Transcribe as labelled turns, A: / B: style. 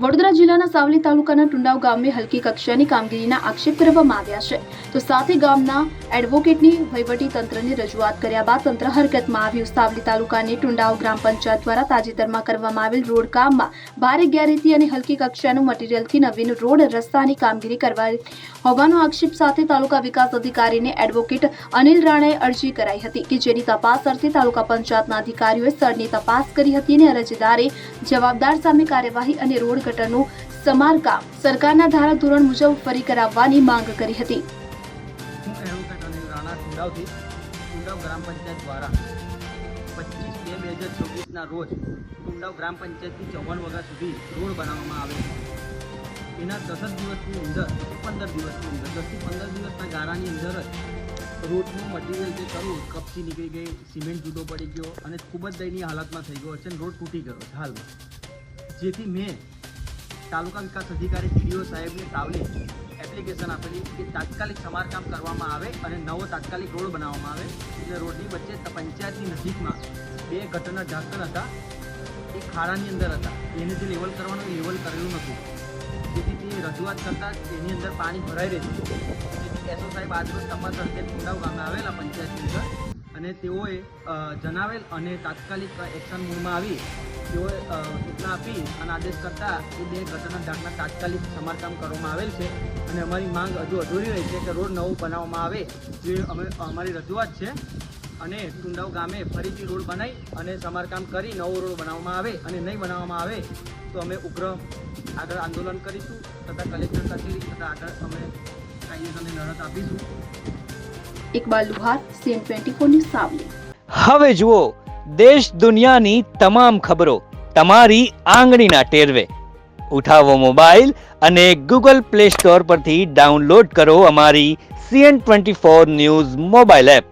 A: વડોદરા જિલ્લાના સાવલી તાલુકાના ટુંડાવ ગામે હલકી કક્ષાની કામગીરીના આક્ષેપ કરવામાં આવ્યા છે તો સાથે ગામના એડવોકેટની વહીવટી તંત્રને રજૂઆત કર્યા બાદ તંત્ર હરકતમાં આવ્યું। સાવલી તાલુકાની ટુંડાવ ગ્રામ પંચાયત દ્વારા તાજેતરમાં કરવામાં આવેલ રોડ કામમાં ભારે ગેરરીતિ અને હલકી કક્ષાનું મટીરીયલથી નવીન રોડ રસ્તાની કામગીરી કરવાની હોવાનો આક્ષેપ સાથે તાલુકા વિકાસ અધિકારીને એડવોકેટ અનિલ રાણાએ અરજી કરાઈ હતી કે જેની તપાસ અર્થે તાલુકા પંચાયતના અધિકારીઓએ સ્થળની તપાસ કરી હતી અને અરજદારે જવાબદાર સામે કાર્યવાહી અને રોડ ગટરનું સમારકામ સરકારના ધારાધોરણ મુજબ ફરી કરાવવાની માંગ કરી હતી।
B: હું એડવોકેટ અનિલ રાણા ટુંડાવ ગ્રામ પંચાયત દ્વારા 25/2/2024ના રોજ ટુંડાવ ગ્રામ પંચાયતથી 54 વાગ્યા સુધી રોડ બનાવવામાં આવે છે। એના 10 દિવસની અંદર 15 દિવસની અંદર 10 થી 15 દિવસના ગાળાની અંદર જ રોડનું મટીરિયલ જે કરવું કપચી નીકળી ગઈ, સિમેન્ટ જુદો પડી ગયો અને ખૂબ જ દયનીય હાલતમાં થઈ ગયો છે અને રોડ તૂટી ગયો છે હાલમાં। જેથી મેં તાલુકા વિકાસ અધિકારી ટીડીઓ સાહેબને તાવલી એપ્લિકેશન આપેલી કે તાત્કાલિક સમારકામ કરવામાં આવે અને નવો તાત્કાલિક રોડ બનાવવામાં આવે। એટલે રોડની વચ્ચે પંચાયતની નજીકમાં 2 ગટરના ઢાંકણ હતા, એ ખાડાની અંદર હતા, એને જે લેવલ કરવાનું એ લેવલ કરેલું નહોતું। જેથી તે રજૂઆત કરતાં એની અંદર પાણી ભરાઈ રહ્યું હતું। જેથી એસઓ સાહેબ આજરોજ તપાસ અર્થે ટુંડાવ ગામે આવેલા પંચાયતની અંદર અને તેઓએ જણાવેલ અને તાત્કાલિક એક્શન મોડમાં આવી તેઓએ સૂચના આપી અને આદેશ કરતા એ 2 ગટરના ઢાંકણા તાત્કાલિક સમારકામ કરવામાં આવેલ છે અને અમારી માંગ હજુ અધૂરી રહી છે કે રોડ નવો બનાવવામાં આવે, જે અમારી રજૂઆત છે અને ટુંડાવ ગામે ફરીથી રોડ બનાવી અને સમારકામ કરી નવો રોડ બનાવવામાં આવે અને નહીં બનાવવામાં આવે તો અમે ઉગ્ર આગળ આંદોલન કરીશું તથા કલેક્ટર કચેરી તથા આગળ અમે કાયદેસરની લડત આપીશું।
A: ઇકબાલ લુહાર, CN24 ન્યૂઝ સાવલી।
C: હવે જુઓ દેશ દુનિયાની તમામ ખબરો તમારી આંગળીના ટેરવે। ઉઠાવો મોબાઈલ અને Google Play Store પરથી ડાઉનલોડ કરો અમારી CN24 ન્યૂઝ મોબાઈલ એપ।